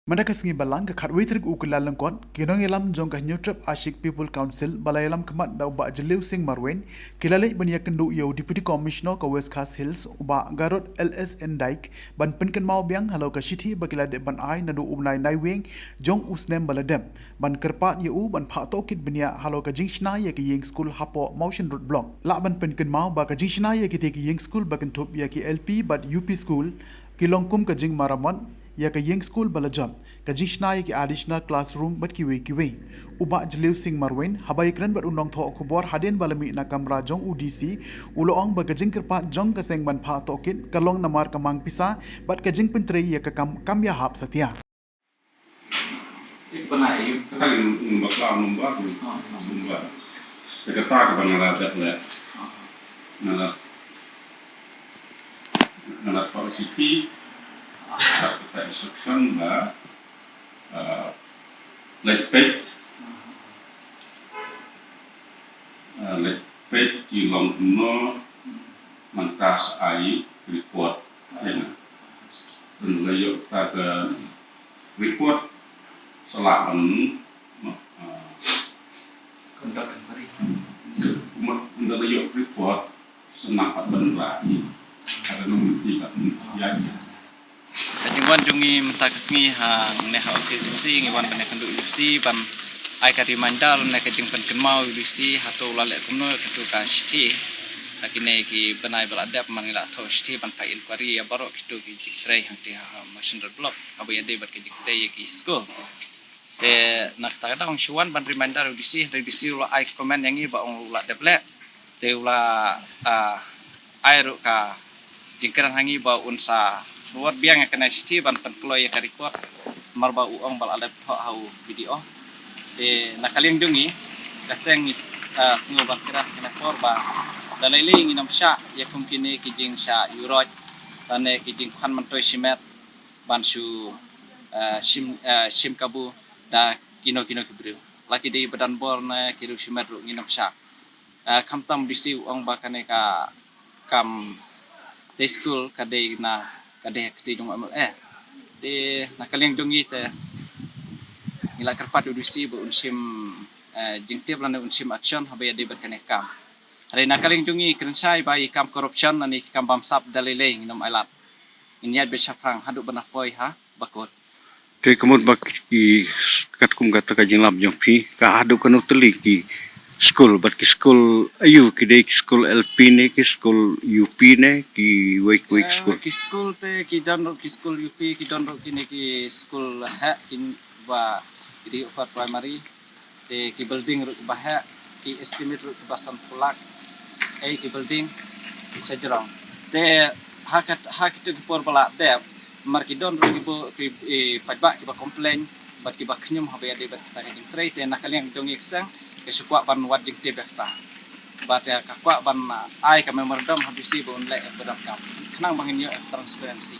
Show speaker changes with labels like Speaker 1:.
Speaker 1: Mereka sengi balang ke khatwei terik ukulan lengkot, kinong elam jong kah Newtrap Ashik People Council, balai elam kemat da ubak jeliu sing marwen, kilalai bania kendu yo Deputy Commissioner ke West Coast Hills, ubak Garot LS Endaik, ban penken mau biang halau ke Shiti bagila de ban ai nadu umnai naiwing, jong usnem baladem, ban kerpat yo ban pak tokit bania halau ke jingshna ye ke ying school hapo motion road block. La ban penken mau ba ke jingshna ye ke te ke ying school bagen top ye ke LP bat UP school, kilongkum ke jing maramon, ya ke yeng school balajon ke jishna ya ke additional classroom bat kiwe uba jeliu sing marwen habai kren bat undong tho khubor haden balami na kamra jong UDC uloong ba gajing kerpa jong ke seng ban pha tokin kalong namar kamang pisa bat gajing pentrei ya ke kam ya hap satia
Speaker 2: Ipanay
Speaker 3: Kali bakla numba numba. Kata ka bangala dak nala policy kita instruction ba like page di long no mantas ai report dan layo ta ke report selain
Speaker 2: kontak mari.
Speaker 3: layo report senapat benrai ada nomor tiga ya.
Speaker 2: Kajingwan jungi mentak sengi hang neha OKCC ngiwan bane kandu UC ban ai ka reminder ne kajing pen kenmau UC hato lale kumno katu ka shti lakine ki banai baladap mangila tho shti ban pa inquiry ya baro kitu ki tray hang ti machine block abu ya de bat kajing tay ki school nak ta dang shuan ban reminder UC lo ai comment yangi ba ong la deple te ula ai ru ka jingkeran hangi ba unsa luar biang kena sti ban penkloy ka report marba uang bal alep hau video nakaliang dungi kaseng singo ban kira kena korba dalailing inam sha ya kumkini kijing sha euroj bane kijing khan mantoy shimet ban shu shim kabu da kino kibru laki di badan bor na kiru shimet ru inam sha kamtam disi uang ba kane ka kam te school kadai na kadai keti jong de nakaliang dongi te ila kerpat udusi bu unsim jingtip lan unsim action habaya de berkane kam hari nakaliang dongi krensai bai kam corruption ani kam bamsap dalile nom ailat inyat bechaprang hadu banapoi ha bakot
Speaker 4: te kamot bak ki kat kum kata ka jinglap jong pi ka hadu kanu teli ki school but ki school ayu ki de school LP ne ki school UP ne ki wake school
Speaker 2: ki school te ki don ki school UP ki don ki ne ki school ha kin ba di upper primary te ki building ru ba ha ki estimate ru basan pulak ki building sejrong te hakat tu por bala de mar ki don ru ki pajba ki ba complain bat ki ba knyum habe de bat ta ki trai te nakaliang dongi kesang kesukwa ban wading tebekta bat ya kakwa ban ai ka memorandum habisi bon le badam kam kenang bangin yo transparency